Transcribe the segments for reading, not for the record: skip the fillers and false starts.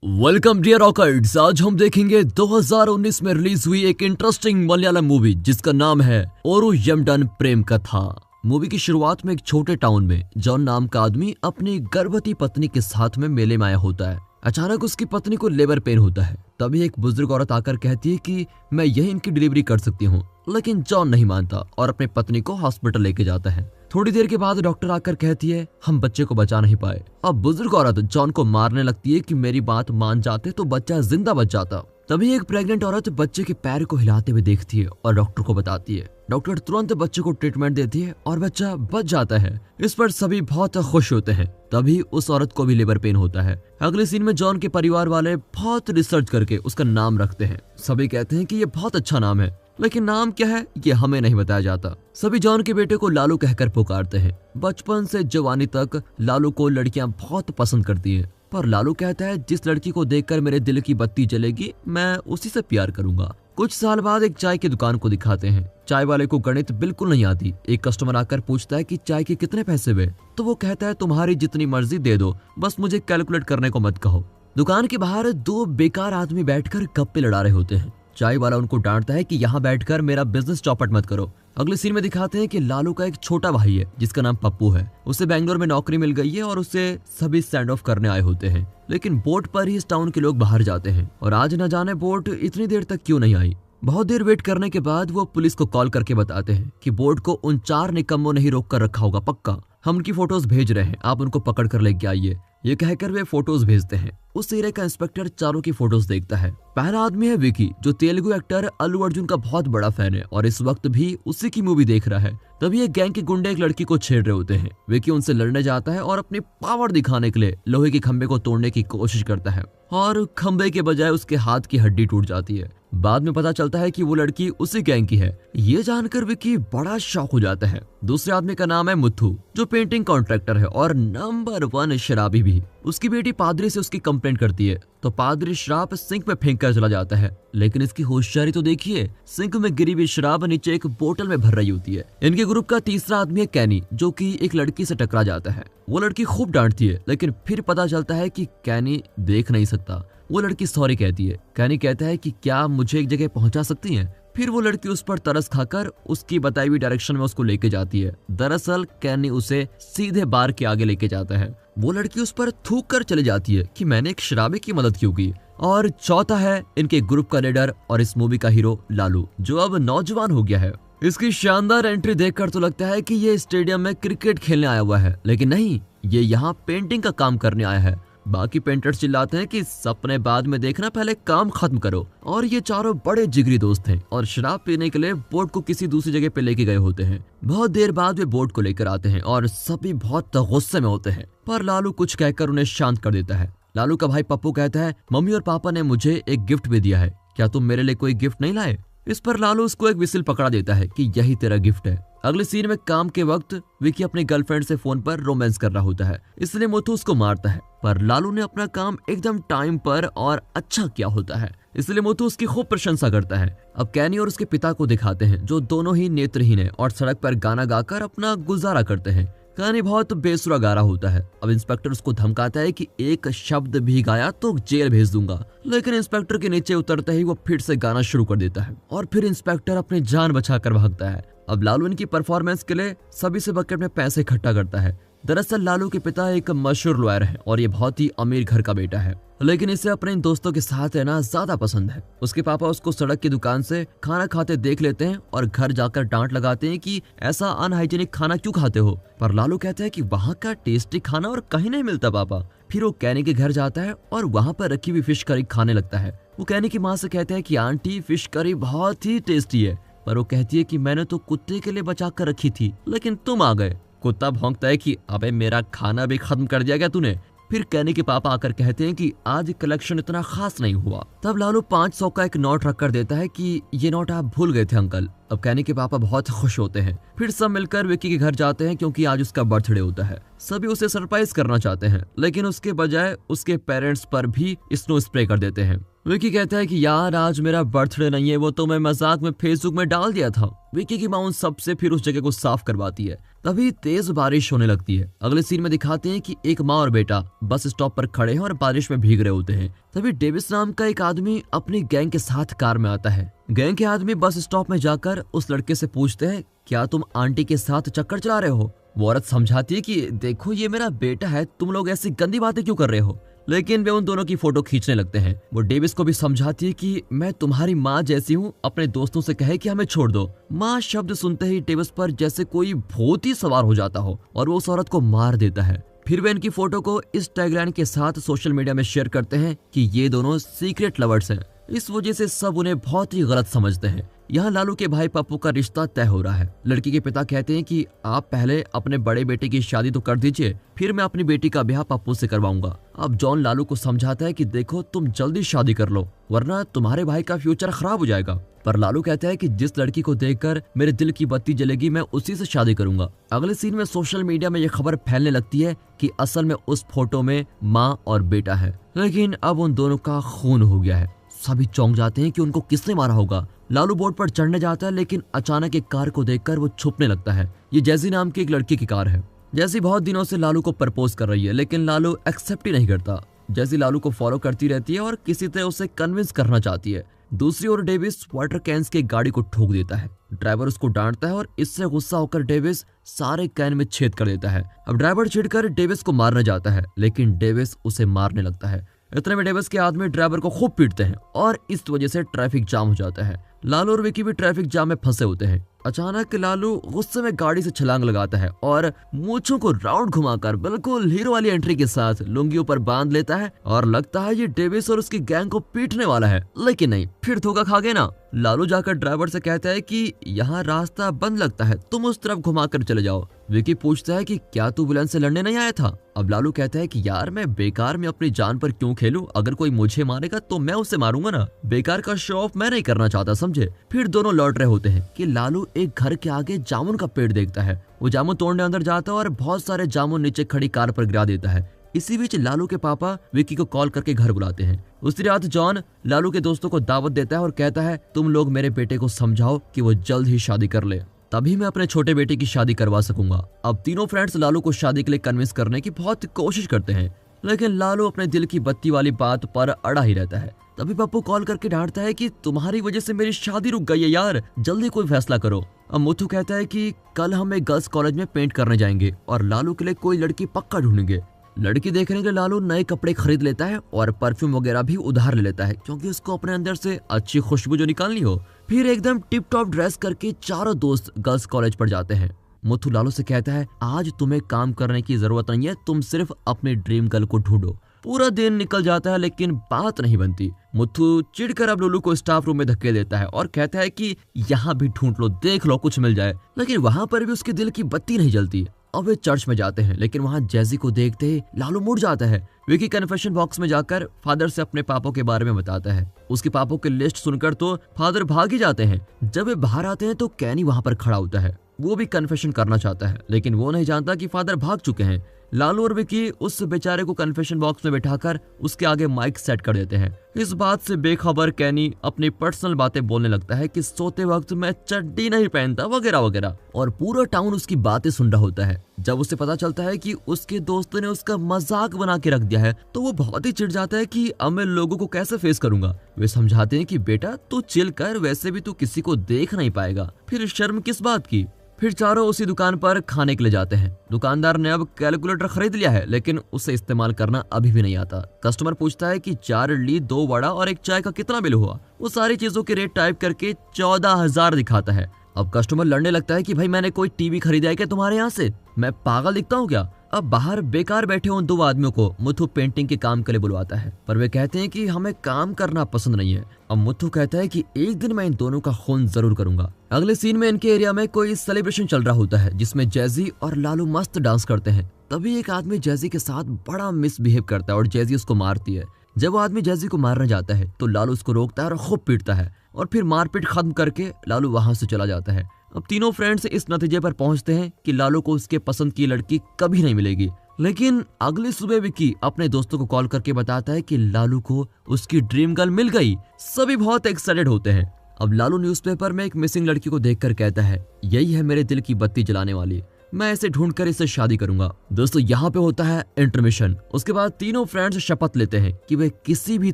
Welcome dear रॉकर्ड्स। आज हम देखेंगे 2019 में रिलीज हुई एक इंटरेस्टिंग मलयालम मूवी जिसका नाम है ओरू यमडन प्रेम कथा। मूवी की शुरुआत में एक छोटे टाउन में जॉन नाम का आदमी अपनी गर्भवती पत्नी के साथ में मेले में आया होता है। अचानक उसकी पत्नी को लेबर पेन होता है। तभी एक बुजुर्ग औरत आकर कहती है कि मैं यही इनकी डिलीवरी कर सकती हूँ, लेकिन जॉन नहीं मानता और अपनी पत्नी को हॉस्पिटल लेके जाता है। थोड़ी देर के बाद डॉक्टर आकर कहती है हम बच्चे को बचा नहीं पाए। अब बुजुर्ग औरत जॉन को मारने लगती है कि मेरी बात मान जाते तो बच्चा जिंदा बच जाता। तभी एक प्रेग्नेंट औरत बच्चे के पैर को हिलाते हुए देखती है और डॉक्टर को बताती है। डॉक्टर तुरंत बच्चे को ट्रीटमेंट देती है और बच्चा बच जाता है। इस पर सभी बहुत खुश होते हैं। तभी उस औरत को भी लेबर पेन होता है। अगले सीन में जॉन के परिवार वाले बहुत रिसर्च करके उसका नाम रखते हैं। सभी कहते हैं कि ये बहुत अच्छा नाम है, लेकिन नाम क्या है ये हमें नहीं बताया जाता। सभी जॉन के बेटे को लालू कहकर पुकारते हैं। बचपन से जवानी तक लालू को लड़कियां बहुत पसंद करती हैं, पर लालू कहता है जिस लड़की को देखकर मेरे दिल की बत्ती जलेगी मैं उसी से प्यार करूंगा। कुछ साल बाद एक चाय की दुकान को दिखाते हैं। चाय वाले को गणित बिल्कुल नहीं आती। एक कस्टमर आकर पूछता है कि चाय के कितने पैसे हुए, तो वो कहता है तुम्हारी जितनी मर्जी दे दो, बस मुझे कैलकुलेट करने को मत कहो। दुकान के बाहर दो बेकार आदमी बैठकर गप्पे लड़ा रहे होते हैं। चाय वाला उनको डांटता है कि यहाँ बैठकर मेरा बिजनेस चौपट मत करो। अगले सीन में दिखाते हैं कि लालू का एक छोटा भाई है जिसका नाम पप्पू है। उसे बेंगलोर में नौकरी मिल गई है और उसे सभी स्टैंड ऑफ करने आए होते हैं, लेकिन बोट पर ही इस टाउन के लोग बाहर जाते हैं और आज न जाने बोट इतनी देर तक क्यों नहीं आई। बहुत देर वेट करने के बाद वो पुलिस को कॉल करके बताते हैं कि बोट को उन 4 निकम्मों ने ही रोक कर रखा होगा, पक्का हम उनकी फोटोज भेज रहे हैं, आप उनको पकड़ कर लेके आइए। ये कहकर वे फोटोज भेजते हैं। उस एरिया का इंस्पेक्टर चारों की फोटोज देखता है। पहला आदमी है विकी, जो तेलुगु एक्टर अल्लू अर्जुन का बहुत बड़ा फैन है और इस वक्त भी उसी की मूवी देख रहा है। तभी एक गैंग के गुंडे एक लड़की को छेड़ रहे होते हैं। विकी उनसे लड़ने जाता है और अपनी पावर दिखाने के लिए लोहे के खंबे को तोड़ने की कोशिश करता है और खंबे के बजाय उसके हाथ की हड्डी टूट जाती है। बाद में पता चलता है कि वो लड़की उसी गैंग की है। ये जानकर विकी बड़ा शॉक हो जाता है। दूसरे आदमी का नाम है मुथु, जो पेंटिंग कॉन्ट्रैक्टर है और नंबर 1 शराबी भी। उसकी बेटी पादरी से उसकी कंप्लेंट करती है तो पादरी शराब सिंक में फेंक कर चला जाता है, लेकिन इसकी होशियारी तो देखिए, सिंक में गिरी हुई शराब नीचे एक बोतल में भर रही होती है। इनके ग्रुप का तीसरा आदमी है कैनी, जो कि एक लड़की से टकरा जाता है। वो लड़की खूब डांटती है, लेकिन फिर पता चलता है कि कैनी देख नहीं सकता। वो लड़की सॉरी कहती है। कैनी कहता है कि क्या मुझे एक जगह पहुंचा सकती हैं? फिर वो लड़की उस पर तरस खाकर उसकी बताई हुई डायरेक्शन में उसको लेके जाती है। दरअसल कैनी उसे सीधे बार के आगे लेके जाता है। वो लड़की उस पर थूक कर चली जाती है कि मैंने एक शराबी की मदद क्यों की। और चौथा है इनके ग्रुप का लीडर और इस मूवी का हीरो लालू, जो अब नौजवान हो गया है। इसकी शानदार एंट्री देखकर तो लगता है कि ये स्टेडियम में क्रिकेट खेलने आया हुआ है, लेकिन नहीं, ये यहाँ पेंटिंग का काम करने आया है। बाकी पेंटर्स चिल्लाते हैं कि सपने बाद में देखना, पहले काम खत्म करो। और ये चारों बड़े जिगरी दोस्त हैं और शराब पीने के लिए बोट को किसी दूसरी जगह पे लेके गए होते हैं। बहुत देर बाद वे बोट को लेकर आते हैं और सभी बहुत गुस्से में होते हैं, पर लालू कुछ कहकर उन्हें शांत कर देता है। लालू का भाई पप्पू कहता है मम्मी और पापा ने मुझे एक गिफ्ट भी दिया है, क्या तुम मेरे लिए कोई गिफ्ट नहीं लाए? इस पर लालू उसको एक विसिल पकड़ा देता है कि यही तेरा गिफ्ट है। अगले सीन में काम के वक्त विकी अपनी गर्लफ्रेंड से फोन पर रोमांस कर रहा होता है, इसलिए मोथू उसको मारता है, पर लालू ने अपना काम एकदम टाइम पर और अच्छा किया होता है, इसलिए मोथू उसकी खूब प्रशंसा करता है। अब कैनी और उसके पिता को दिखाते हैं, जो दोनों ही नेत्रहीन है और सड़क पर गाना गाकर अपना गुजारा करते हैं। कैनी बहुत बेसुरा गा रहा होता है। अब इंस्पेक्टर उसको धमकाता है कि एक शब्द भी गाया तो जेल भेज दूंगा, लेकिन इंस्पेक्टर के नीचे उतरते ही वो फिर से गाना शुरू कर देता है और फिर इंस्पेक्टर अपनी जान बचाकर भागता है। अब लालू इनकी परफॉर्मेंस के लिए सभी से बकेट में पैसे इकट्ठा करता है। दरअसल लालू के पिता एक मशहूर लॉयर है और ये बहुत ही अमीर घर का बेटा है, लेकिन इसे अपने इन दोस्तों के साथ रहना ज्यादा पसंद है। उसके पापा उसको सड़क की दुकान से खाना खाते देख लेते हैं और घर जाकर डांट लगाते हैं कि ऐसा अनहाइजीनिक खाना क्यों खाते हो, पर लालू कहता है कि वहाँ का टेस्टी खाना और कहीं नहीं मिलता पापा। फिर वो कैनी के घर जाता है और वहाँ पर रखी हुई फिश करी खाने लगता है। वो कैनी की माँ से कहता है कि आंटी फिश करी बहुत ही टेस्टी है, पर वो कहती है कि मैंने तो कुत्ते के लिए बचा कर रखी थी, लेकिन तुम आ गए। कुत्ता भौंकता है कि अबे मेरा खाना भी खत्म कर दिया क्या तूने? फिर कैनी के पापा आकर कहते हैं कि आज कलेक्शन इतना खास नहीं हुआ। तब लालू 500 का एक नोट रख कर देता है कि ये नोट आप भूल गए थे अंकल। अब कैनी के पापा बहुत खुश होते हैं। फिर सब मिलकर विकी के घर जाते हैं क्योंकि आज उसका बर्थडे होता है। सभी उसे सरप्राइज करना चाहते हैं, लेकिन उसके बजाय उसके पेरेंट्स पर भी स्नो स्प्रे कर देते हैं। विकी कहता है कि यार आज मेरा बर्थडे नहीं है, वो तो मैं मजाक में फेसबुक में डाल दिया था। विकी की मां उन सबसे फिर उस जगह को साफ करवाती है। तभी तेज बारिश होने लगती है। अगले सीन में दिखाते हैं कि एक माँ और बेटा बस स्टॉप पर खड़े हैं और बारिश में भीग रहे होते हैं। तभी डेविस नाम का एक आदमी अपनी गैंग के साथ कार में आता है। गैंग के आदमी बस स्टॉप में जाकर उस लड़के से पूछते हैं, क्या तुम आंटी के साथ चक्कर चला रहे हो? वो औरत समझाती है कि देखो ये मेरा बेटा है, तुम लोग ऐसी गंदी बातें क्यों कर रहे हो? लेकिन वे उन दोनों की फोटो खींचने लगते हैं। वो डेविस को भी समझाती है कि मैं तुम्हारी माँ जैसी हूँ, अपने दोस्तों से कहे कि हमें छोड़ दो। माँ शब्द सुनते ही डेविस पर जैसे कोई भूत ही सवार हो जाता हो और वो उस औरत को मार देता है। फिर वे इनकी फोटो को इस टैगलाइन के साथ सोशल मीडिया में शेयर करते हैं कि ये दोनों सीक्रेट लवर्स हैं। इस वजह से सब उन्हें बहुत ही गलत समझते हैं। यहाँ लालू के भाई पप्पू का रिश्ता तय हो रहा है। लड़की के पिता कहते हैं कि आप पहले अपने बड़े बेटे की शादी तो कर दीजिए, फिर मैं अपनी बेटी का ब्याह पप्पू से करवाऊंगा। अब जॉन लालू को समझाता है कि देखो तुम जल्दी शादी कर लो, वरना तुम्हारे भाई का फ्यूचर खराब हो जाएगा। पर लालू कहता है कि जिस लड़की को देखकर मेरे दिल की बत्ती जलेगी मैं उसी से शादी करूंगा। अगले सीन में सोशल मीडिया में ये खबर फैलने लगती है कि असल में उस फोटो में माँ और बेटा है, लेकिन अब उन दोनों का खून हो गया है। सभी चौंक जाते हैं कि उनको किसने मारा होगा। लालू बोर्ड पर चढ़ने जाता है, लेकिन अचानक एक कार को देखकर वो छुपने लगता है। ये जैसी नाम की एक लड़की की कार है। जैसी बहुत दिनों से लालू को प्रपोज कर रही है, लेकिन लालू एक्सेप्ट ही नहीं करता। जैसी लालू को फॉलो करती रहती है और किसी तरह उसे कन्विंस करना चाहती है। दूसरी ओर डेविस वाटर कैंस की गाड़ी को ठोक देता है। ड्राइवर उसको डांटता है और इससे गुस्सा होकर डेविस सारे कैन में छेद कर देता है। अब ड्राइवर चिढ़कर डेविस को मारने जाता है, लेकिन डेविस उसे मारने लगता है। इतने में डेविस के आदमी ड्राइवर को खूब पीटते हैं और इस वजह से ट्रैफिक जाम हो जाता है। लालू और विकी भी ट्रैफिक जाम में फंसे होते हैं। अचानक लालू गुस्से में गाड़ी से छलांग लगाता है और मूंछों को राउंड घुमाकर बिल्कुल हीरो वाली एंट्री के साथ लुंगी ऊपर बांध लेता है और लगता है ये डेविस और उसकी गैंग को पीटने वाला है, लेकिन नहीं, फिर धोखा खा गए ना। लालू जाकर ड्राइवर से कहता है कि यहाँ रास्ता बंद लगता है, तुम उस तरफ घुमाकर चले जाओ। विकी पूछता है कि क्या तू विलन से लड़ने नहीं आया था? अब लालू कहता है कि यार मैं बेकार में अपनी जान पर क्यों खेलूं, अगर कोई मुझे मारेगा तो मैं उसे मारूंगा ना, बेकार का शो ऑफ मैं नहीं करना चाहता, समझे। फिर दोनों लौट रहे होते हैं कि लालू एक घर के आगे जामुन का पेड़ देखता है। वो जामुन तोड़ने अंदर जाता है और बहुत सारे जामुन नीचे खड़ी कार पर गिरा देता है। इसी बीच लालू के पापा विकी को कॉल करके घर बुलाते हैं। उसी रात जॉन लालू के दोस्तों को दावत देता है और कहता है तुम लोग मेरे बेटे को समझाओ कि वो जल्द ही शादी कर ले, तभी मैं अपने छोटे बेटे की शादी करवा सकूंगा। अब तीनों फ्रेंड्स लालू को शादी के लिए कन्विंस करने की बहुत कोशिश करते हैं, लेकिन लालू अपने दिल की बत्ती वाली बात पर अड़ा ही रहता है। तभी पप्पू कॉल करके डांटता है कि तुम्हारी वजह से मेरी शादी रुक गई है यार, जल्दी कोई फैसला करो। अब मुथु कहता है कि कल हम एक गर्ल्स कॉलेज में पेंट करने जाएंगे और लालू के लिए कोई लड़की पक्का ढूंढेंगे। लड़की देखने के लिए लालू नए कपड़े खरीद लेता है और परफ्यूम वगैरह भी उधार ले लेता है, क्योंकि उसको अपने अंदर से अच्छी खुशबू जो निकालनी हो। फिर एकदम टिप टॉप ड्रेस करके चारों दोस्त गर्ल्स कॉलेज पर जाते हैं। मुथु लालू से कहता है आज तुम्हें काम करने की जरूरत नहीं है, तुम सिर्फ अपने ड्रीम गर्ल को ढूंढो। पूरा दिन निकल जाता है लेकिन बात नहीं बनती। मुथु चिढ़कर अब लुलू को स्टाफ रूम में धक्के देता है और कहता है कि यहाँ भी ढूंढ लो, देख लो कुछ मिल जाए, लेकिन वहां पर भी उसके दिल की बत्ती नहीं जलती। अब वे चर्च में जाते हैं, लेकिन वहां जैजी को देखते ही लालू मुड़ जाता है। विकी कन्फेशन बॉक्स में जाकर फादर से अपने पापों के बारे में बताता है। उसके पापों की लिस्ट सुनकर तो फादर भाग ही जाते हैं। जब वे बाहर आते हैं तो कैनी वहां पर खड़ा होता है। वो भी कन्फेशन करना चाहता है, लेकिन वो नहीं जानता कि फादर भाग चुके हैं। लालू और विकी उस बेचारे को कन्फेशन बॉक्स में बिठाकर उसके आगे माइक सेट कर देते हैं। इस बात से बेखबर कैनी अपनी पर्सनल बातें बोलने लगता है कि सोते वक्त मैं चड्डी नहीं पहनता वगैरह वगैरह, और पूरा टाउन उसकी बातें सुन रहा होता है। जब उसे पता चलता है कि उसके दोस्तों ने उसका मजाक बना के रख दिया है तो वो बहुत ही चिढ़ जाता है कि अब मैं लोगों को कैसे फेस करूंगा। वे समझाते हैं कि बेटा तू चिल कर, वैसे भी तू किसी को देख नहीं पाएगा, फिर शर्म किस बात की। फिर चारों उसी दुकान पर खाने के लिए जाते हैं। दुकानदार ने अब कैलकुलेटर खरीद लिया है, लेकिन उसे इस्तेमाल करना अभी भी नहीं आता। कस्टमर पूछता है कि 4 इडली 2 वड़ा और 1 चाय का कितना बिल हुआ। वो सारी चीजों के रेट टाइप करके 14,000 दिखाता है। अब कस्टमर लड़ने लगता है कि भाई मैंने कोई टीवी खरीदा है क्या तुम्हारे यहाँ से, मैं पागल दिखता हूँ क्या। अब बाहर बेकार बैठे उन 2 आदमियों को मुथु पेंटिंग के काम के लिए बुलवाता है, पर वे कहते हैं कि हमें काम करना पसंद नहीं है। अब मुथु कहता है कि एक दिन मैं इन दोनों का खून जरूर करूंगा। अगले सीन में इनके एरिया में कोई सेलिब्रेशन चल रहा होता है जिसमें जैजी और लालू मस्त डांस करते हैं। तभी एक आदमी जैजी के साथ बड़ा मिसबिहेव करता है और जैजी उसको मारती है। जब वो आदमी जैजी को मारने जाता है तो लालू उसको रोकता है और खूब पीटता है, और फिर मारपीट खत्म करके लालू वहां से चला जाता है। अब तीनों फ्रेंड्स इस नतीजे पर पहुंचते हैं कि लालू को उसके पसंद की लड़की कभी नहीं मिलेगी। लेकिन अगली सुबह विक्की अपने दोस्तों को कॉल करके बताता है कि लालू को उसकी ड्रीम गर्ल मिल गई। सभी बहुत एक्साइटेड होते हैं। अब लालू न्यूज़पेपर में एक मिसिंग लड़की को देखकर कहता है, यही है मेरे दिल की बत्ती जलाने वाली, मैं इसे ढूंढकर इससे शादी करूंगा। दोस्तों यहाँ पे होता है इंटरमिशन। उसके बाद तीनों फ्रेंड्स शपथ लेते हैं कि वे किसी भी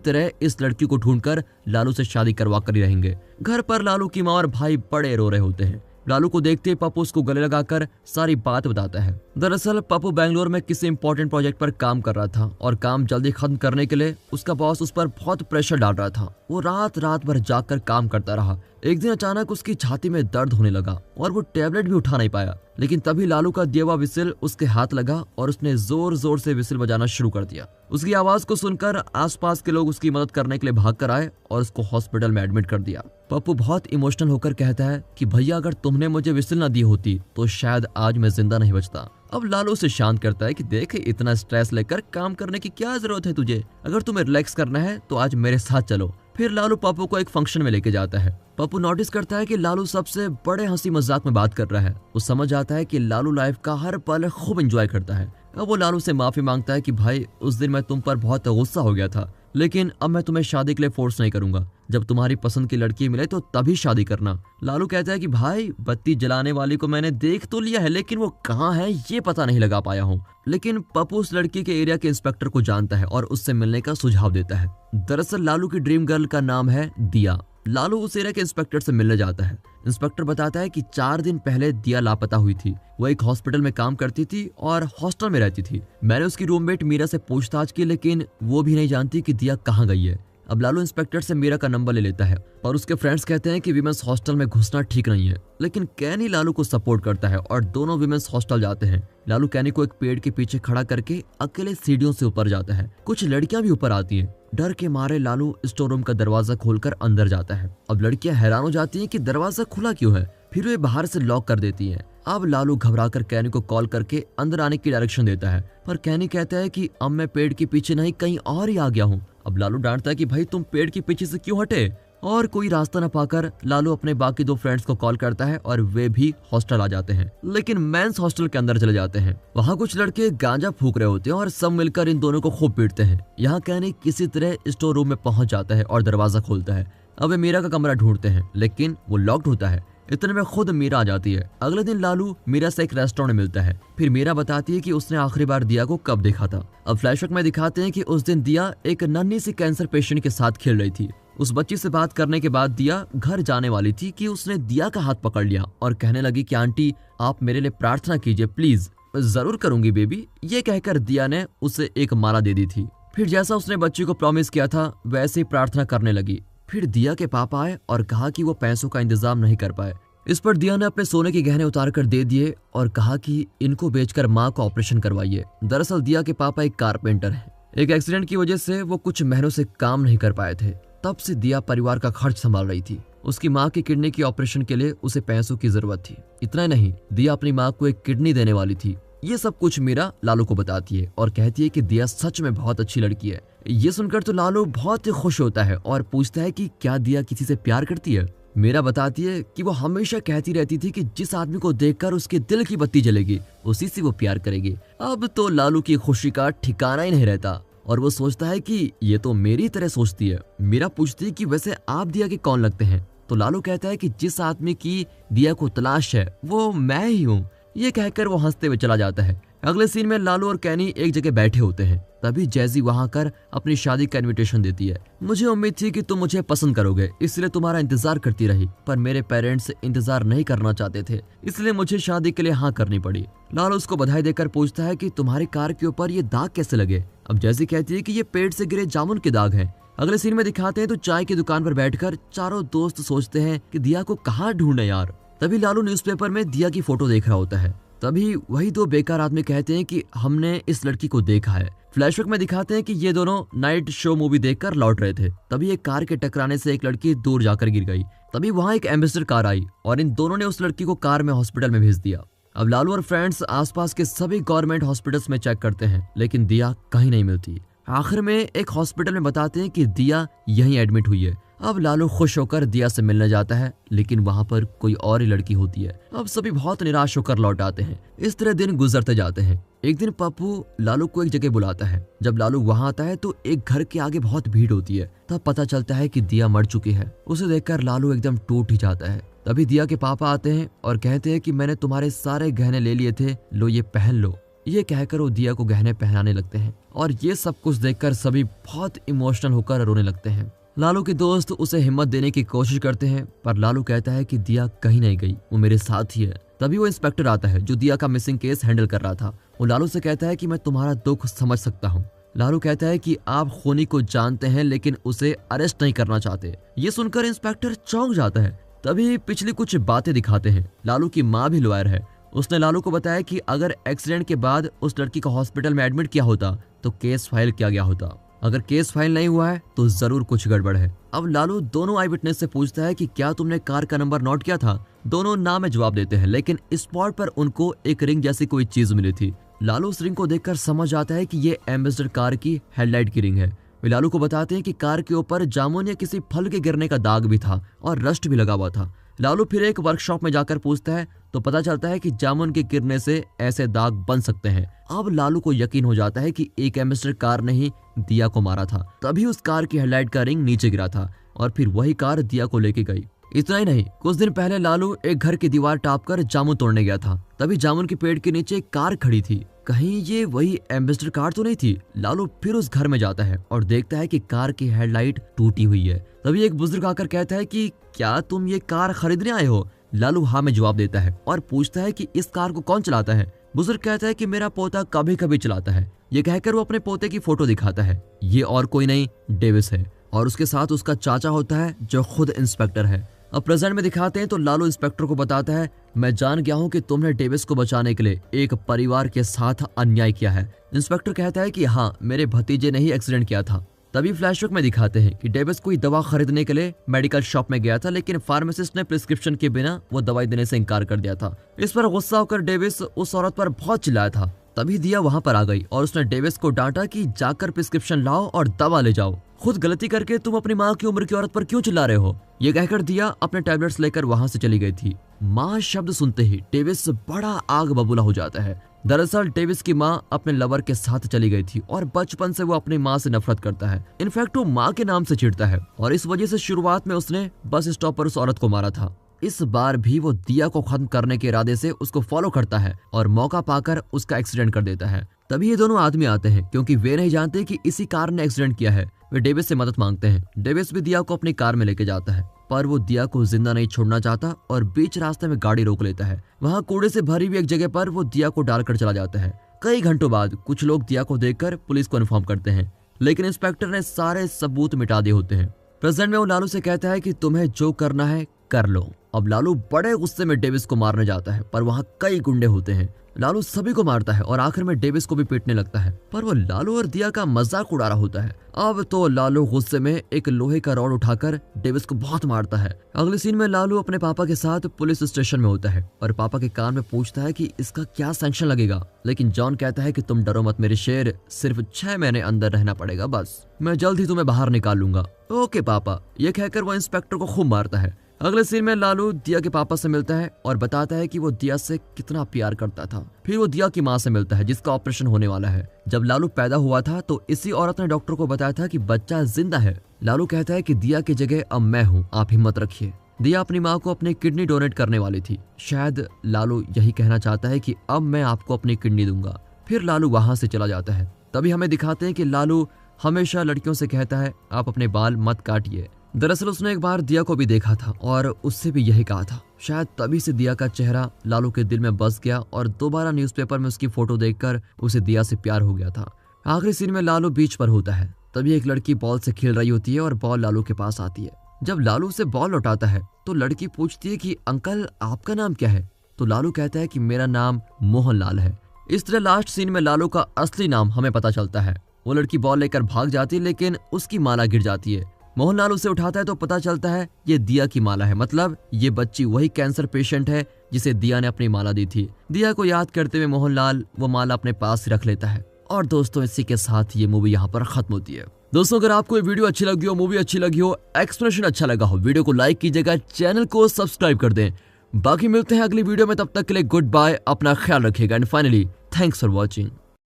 तरह इस लड़की को ढूंढकर लालू से शादी करवा कर ही रहेंगे। घर पर लालू की माँ और भाई बड़े रो रहे होते हैं। लालू को देखते ही पप्पू उसको गले लगाकर सारी बात बताता है। दरअसल पप्पू बेंगलोर में किसी इंपॉर्टेंट प्रोजेक्ट पर काम कर रहा था और काम जल्दी खत्म करने के लिए उसका बॉस उस पर बहुत प्रेशर डाल रहा था। वो रात भर जागकर काम करता रहा। एक दिन अचानक उसकी छाती में दर्द होने लगा और वो टेबलेट भी उठा नहीं पाया। लेकिन तभी लालू का दिया हुआ विसिल उसके हाथ लगा और उसने जोर जोर से विसिल बजाना शुरू कर दिया। उसकी आवाज को सुनकर आसपास के लोग उसकी मदद करने के लिए भाग कर आए और उसको हॉस्पिटल में एडमिट कर दिया। पप्पू बहुत इमोशनल होकर कहता है कि भैया अगर तुमने मुझे विसिल न दी होती तो शायद आज मैं जिंदा नहीं बचता। अब लालू उसे शांत करता है कि देख, इतना स्ट्रेस लेकर काम करने की क्या जरूरत है तुझे, अगर तुम्हें रिलैक्स करना है तो आज मेरे साथ चलो। फिर लालू पप्पू को एक फंक्शन में लेके जाता है। पप्पू नोटिस करता है कि लालू सबसे बड़े हंसी मजाक में बात कर रहा है। वो समझ आता है कि लालू लाइफ का हर पल खूब एंजॉय करता है। अब वो लालू से माफी मांगता है कि भाई उस दिन मैं तुम पर बहुत गुस्सा हो गया था, लेकिन अब मैं तुम्हें शादी के लिए फोर्स नहीं करूंगा। जब तुम्हारी पसंद की लड़की मिले तो तभी शादी करना। लालू कहता है कि भाई बत्ती जलाने वाली को मैंने देख तो लिया है, लेकिन वो कहाँ है ये पता नहीं लगा पाया हूँ। लेकिन पप्पू उस लड़की के एरिया के इंस्पेक्टर को जानता है और उससे मिलने का सुझाव देता है। दरअसल लालू की ड्रीम गर्ल का नाम है दिया। लालू उस एरिया के इंस्पेक्टर से मिलने जाता है। इंस्पेक्टर बताता है कि 4 दिन पहले दिया लापता हुई थी। वो एक हॉस्पिटल में काम करती थी और हॉस्टल में रहती थी। मैंने उसकी रूममेट मीरा से पूछताछ की, लेकिन वो भी नहीं जानती कि दिया कहाँ गई है। अब लालू इंस्पेक्टर से मीरा का नंबर ले लेता है और उसके फ्रेंड्स कहते हैं कि विमेंस हॉस्टल में घुसना ठीक नहीं है। लेकिन कैनी लालू को सपोर्ट करता है और दोनों विमेंस हॉस्टल जाते हैं। लालू कैनी को एक पेड़ के पीछे खड़ा करके अकेले सीढ़ियों से ऊपर जाता है। कुछ लड़कियां भी ऊपर आती हैं। डर के मारे लालू स्टोर रूम का दरवाजा खोलकर अंदर जाता है। अब लड़कियां हैरान हो जाती हैं कि दरवाजा खुला क्यों है, फिर वे बाहर से लॉक कर देती हैं। अब लालू घबराकर कैनी को कॉल करके अंदर आने की डायरेक्शन देता है, पर कैनी कहता है कि अब मैं पेड़ के पीछे नहीं कहीं और ही आ गया हूँ। अब लालू डांटता है कि भाई तुम पेड़ के पीछे से क्यों हटे, और कोई रास्ता न पाकर लालू अपने बाकी 2 फ्रेंड्स को कॉल करता है और वे भी हॉस्टल आ जाते हैं। लेकिन मेंस हॉस्टल के अंदर चले जाते हैं। वहाँ कुछ लड़के गांजा फूक रहे होते हैं और सब मिलकर इन दोनों को खूब पीटते हैं। यहाँ कैनी किसी तरह स्टोर रूम में पहुंच जाता है और दरवाजा खोलता है। अब वे मीरा का कमरा ढूंढते हैं, लेकिन वो लॉक्ड होता है। इतने में खुद मीरा आ जाती है। अगले दिन लालू मीरा से एक रेस्टोरेंट में मिलता है। फिर मीरा बताती है कि उसने आखिरी बार दिया को कब देखा था। अब फ्लैशबैक में दिखाते हैं कि उस दिन दिया एक नन्ही सी कैंसर पेशेंट के साथ खेल रही थी। उस बच्ची से बात करने के बाद दिया घर जाने वाली थी कि उसने दिया का हाथ पकड़ लिया और कहने लगी कि आंटी आप मेरे लिए प्रार्थना कीजिए प्लीज। जरूर करूंगी बेबी, ये कहकर दिया ने उसे एक माला दे दी थी। फिर जैसा उसने बच्ची को प्रॉमिस किया था वैसे ही प्रार्थना करने लगी। फिर दिया के पापा आए और कहा कि वो पैसों का इंतजाम नहीं कर पाए। इस पर दिया ने अपने सोने के गहने उतार कर दे दिए और कहा कि इनको बेचकर माँ का ऑपरेशन करवाइए। दरअसल दिया के पापा एक कारपेंटर हैं। एक एक्सीडेंट की वजह से वो कुछ महीनों से काम नहीं कर पाए थे। तब से दिया परिवार का खर्च संभाल रही थी। उसकी माँ की किडनी की ऑपरेशन के लिए उसे पैसों की जरूरत थी। इतना ही नहीं, दिया अपनी माँ को एक किडनी देने वाली थी। ये सब कुछ मीरा लालू को बताती है और कहती है कि दिया सच में बहुत अच्छी लड़की है। ये सुनकर तो लालू बहुत ही खुश होता है और पूछता है कि क्या दिया किसी से प्यार करती है। मीरा बताती है कि वो हमेशा कहती रहती थी कि जिस आदमी को देखकर उसके दिल की बत्ती जलेगी उसी से वो प्यार करेगी। अब तो लालू की खुशी का ठिकाना ही नहीं रहता और वो सोचता है कि ये तो मेरी तरह सोचती है। मीरा पूछती है कि वैसे आप दिया के कौन लगते हैं, तो लालू कहता है कि जिस आदमी की दिया को तलाश है वो मैं ही हूँ। ये कहकर वो हंसते हुए चला जाता है। अगले सीन में लालू और कैनी एक जगह बैठे होते हैं। तभी जैजी वहां कर अपनी शादी का इनविटेशन देती है। मुझे उम्मीद थी कि तुम मुझे पसंद करोगे, इसलिए तुम्हारा इंतजार करती रही, पर मेरे पेरेंट्स इंतजार नहीं करना चाहते थे, इसलिए मुझे शादी के लिए हाँ करनी पड़ी। लालू उसको बधाई देकर पूछता है कि तुम्हारी कार के ऊपर ये दाग कैसे लगे। अब जैजी कहती है कि ये पेड़ से गिरे जामुन के दाग हैं। अगले सीन में दिखाते हैं तो चाय की दुकान पर बैठकर चारों दोस्त सोचते हैं कि दिया को कहाँ ढूंढे यार। तभी लालू न्यूज़पेपर में दिया की फोटो देख रहा होता है। तभी वही 2 बेकार आदमी कहते हैं कि हमने इस लड़की को देखा है। फ्लैशबैक में दिखाते हैं कि ये दोनों नाइट शो मूवी देखकर लौट रहे थे। तभी एक कार के टकराने से एक लड़की दूर जाकर गिर गई। तभी वहां एक एम्बेसडर कार आई और इन दोनों ने उस लड़की को कार में हॉस्पिटल में भेज दिया। अब लालू और फ्रेंड्स आसपास के सभी गवर्नमेंट हॉस्पिटल्स में चेक करते हैं, लेकिन दिया कहीं नहीं मिलती। आखिर में एक हॉस्पिटल में बताते हैं कि दिया यहीं एडमिट हुई है। अब लालू खुश होकर दिया से मिलने जाता है, लेकिन वहाँ पर कोई और ही लड़की होती है। अब सभी बहुत निराश होकर लौट आते हैं। इस तरह दिन गुजरते जाते हैं। एक दिन पप्पू लालू को एक जगह बुलाता है। जब लालू वहाँ आता है तो एक घर के आगे बहुत भीड़ होती है। तब पता चलता है कि दिया मर चुकी है। उसे देखकर लालू एकदम टूट ही जाता है। तभी दिया के पापा आते हैं और कहते हैं कि मैंने तुम्हारे सारे गहने ले लिए थे, लो ये पहन लो। ये कहकर वो दिया को गहने पहनाने लगते हैं और ये सब कुछ देखकर सभी बहुत इमोशनल होकर रोने लगते हैं। लालू के दोस्त उसे हिम्मत देने की कोशिश करते हैं, पर लालू कहता है कि दिया कहीं नहीं गई, वो मेरे साथ ही है। तभी वो इंस्पेक्टर आता है जो दिया का मिसिंग केस हैंडल कर रहा था। वो लालू से कहता है कि मैं तुम्हारा दुख समझ सकता हूँ। लालू कहता है कि आप खूनी को जानते हैं लेकिन उसे अरेस्ट नहीं करना चाहते। ये सुनकर इंस्पेक्टर चौंक जाता है। तभी पिछली कुछ बातें दिखाते हैं। लालू की माँ भी लॉयर है। उसने लालू को बताया कि अगर एक्सीडेंट के बाद उस लड़की को हॉस्पिटल में एडमिट किया होता तो केस फाइल किया गया होता। अगर केस फाइल नहीं हुआ है तो जरूर कुछ गड़बड़ है। अब लालू दोनों आई विटनेस से पूछता है कि क्या तुमने कार का नंबर नोट किया था। दोनों ना में जवाब देते हैं, लेकिन स्पॉट पर उनको एक रिंग जैसी कोई चीज मिली थी। लालू उस रिंग को देखकर समझ आता है कि ये एम्बेसडर कार की हेडलाइट की रिंग है। वे लालू को बताते हैं कि कार के ऊपर जामुन या किसी फल के गिरने का दाग भी था और रस्ट भी लगा हुआ था। लालू फिर एक वर्कशॉप में जाकर पूछता है तो पता चलता है कि जामुन के गिरने से ऐसे दाग बन सकते हैं। अब लालू को यकीन हो जाता है कि एक एम्बेसडर कार ने ही दिया को मारा था। तभी उस कार की हेडलाइट का रिंग नीचे गिरा था और फिर वही कार दिया को लेके गई। इतना ही नहीं, कुछ दिन पहले लालू एक घर की दीवार टाप कर जामुन तोड़ने गया था। तभी जामुन के पेड़ के नीचे एक कार खड़ी थी। कहीं ये वही एम्बेसडर कार तो नहीं थी। लालू फिर उस घर में जाता है और देखता है कि कार की हेडलाइट टूटी हुई है। तभी एक बुजुर्ग आकर कहता है कि क्या तुम ये कार खरीदने आए हो। लालू हाँ में जवाब देता है और पूछता है कि इस कार को कौन चलाता है। बुजुर्ग कहता है कि मेरा पोता कभी कभी चलाता है। ये कहकर वो अपने पोते की फोटो दिखाता है। ये और कोई नहीं, डेविस है और उसके साथ उसका चाचा होता है जो खुद इंस्पेक्टर है। अब प्रेजेंट में दिखाते हैं तो लालू इंस्पेक्टर को बताता है, मैं जान गया हूँ कि तुमने डेविस को बचाने के लिए एक परिवार के साथ अन्याय किया है। इंस्पेक्टर कहता है कि हाँ, मेरे भतीजे ने ही एक्सीडेंट किया था। तभी फ्लैशबैक में दिखाते हैं कि डेविस कोई दवा खरीदने के लिए मेडिकल शॉप में गया था, लेकिन फार्मासिस्ट ने प्रिस्क्रिप्शन के बिना वो दवाई देने से इनकार कर दिया था। इस पर गुस्सा होकर डेविस उस औरत पर बहुत चिल्लाया था। तभी दिया वहां पर आ गई और उसने डेविस को डांटा कि जाकर प्रिस्क्रिप्शन लाओ और दवा ले जाओ। खुद गलती करके तुम अपनी माँ की उम्र की औरत पर क्यों चिल्ला रहे हो। ये कहकर दिया अपने टैबलेट्स लेकर वहां से चली गई थी। माँ शब्द सुनते ही डेविस बड़ा आग बबूला हो जाता है। दरअसल डेविस की माँ अपने लवर के साथ चली गई थी और बचपन से वो अपनी माँ से नफरत करता है। इनफैक्ट वो माँ के नाम से चिढ़ता है और इस वजह से शुरुआत में उसने बस स्टॉप पर उस औरत को मारा था। इस बार भी वो दिया को खत्म करने के इरादे से उसको फॉलो करता है और मौका पाकर उसका एक्सीडेंट कर देता है। तभी ये दोनों आदमी आते हैं क्योंकि वे नहीं जानते कि इसी कार ने एक्सीडेंट किया है। वे डेविस से मदद मांगते हैं। डेविस भी दिया को अपनी कार में लेके जाता है, पर वो दिया को जिंदा नहीं छोड़ना चाहता और बीच रास्ते में गाड़ी रोक लेता है। वहाँ कूड़े से भरी हुई एक जगह पर वो दिया को डालकर चला जाता है। कई घंटों बाद कुछ लोग दिया को देखकर पुलिस को इन्फॉर्म करते हैं, लेकिन इंस्पेक्टर ने सारे सबूत मिटा दिए होते हैं। प्रेजेंट में वो लालू से कहता है कि तुम्हें जो करना है कर लो। अब लालू बड़े गुस्से में डेविस को मारने जाता है, पर वहाँ कई गुंडे होते हैं। लालू सभी को मारता है और आखिर में डेविस को भी पीटने लगता है, पर वो लालू और दिया का मजाक उड़ा रहा होता है। अब तो लालू गुस्से में एक लोहे का रॉड उठाकर डेविस को बहुत मारता है। अगले सीन में लालू अपने पापा के साथ पुलिस स्टेशन में होता है और पापा के कान में पूछता है कि इसका क्या सैंक्शन लगेगा, लेकिन जॉन कहता है कि तुम डरो मत मेरे शेर, सिर्फ 6 महीने अंदर रहना पड़ेगा, बस मैं जल्द ही तुम्हें बाहर निकाल लूंगा। ओके पापा, ये कहकर वो इंस्पेक्टर को खूब मारता है। अगले सीन में लालू दिया के पापा से मिलता है और बताता है कि वो दिया से कितना प्यार करता था। फिर वो दिया की माँ से मिलता है जिसका ऑपरेशन होने वाला है। जब लालू पैदा हुआ था तो इसी औरत ने डॉक्टर को बताया था कि बच्चा जिंदा है। लालू कहता है कि दिया की जगह अब मैं हूँ, आप हिम्मत रखिए। दिया अपनी माँ को अपनी किडनी डोनेट करने वाली थी। शायद लालू यही कहना चाहता है कि अब मैं आपको अपनी किडनी दूंगा। फिर लालू वहां से चला जाता है। तभी हमें दिखाते हैं कि लालू हमेशा लड़कियों से कहता है आप अपने बाल मत काटिए। दरअसल उसने एक बार दिया को भी देखा था और उससे भी यही कहा था। शायद तभी से दिया का चेहरा लालू के दिल में बस गया और दोबारा न्यूज़पेपर में उसकी फोटो देखकर उसे दिया से प्यार हो गया था। आखिरी सीन में लालू बीच पर होता है। तभी एक लड़की बॉल से खेल रही होती है और बॉल लालू के पास आती है। जब लालू से बॉल लौटाता है तो लड़की पूछती है कि अंकल आपका नाम क्या है। तो लालू कहता है कि मेरा नाम मोहनलाल है। इस तरह लास्ट सीन में लालू का असली नाम हमें पता चलता है। वो लड़की बॉल लेकर भाग जाती है, लेकिन उसकी माला गिर जाती है। मोहनलाल उसे उठाता है तो पता चलता है ये दिया की माला है, मतलब ये बच्ची वही कैंसर पेशेंट है जिसे दिया ने अपनी माला दी थी। दिया को याद करते हुए मोहनलाल वो माला अपने पास रख लेता है। और दोस्तों, इसी के साथ ये मूवी यहाँ पर खत्म होती है। दोस्तों अगर आपको ये वीडियो अच्छी लगी हो, मूवी अच्छी लगी हो, एक्सप्लेनेशन अच्छा लगा हो, वीडियो को लाइक कीजिएगा, चैनल को सब्सक्राइब कर दें। बाकी मिलते हैं अगली वीडियो में, तब तक के लिए गुड बाय, अपना ख्याल रखिएगा and finally thanks for watching.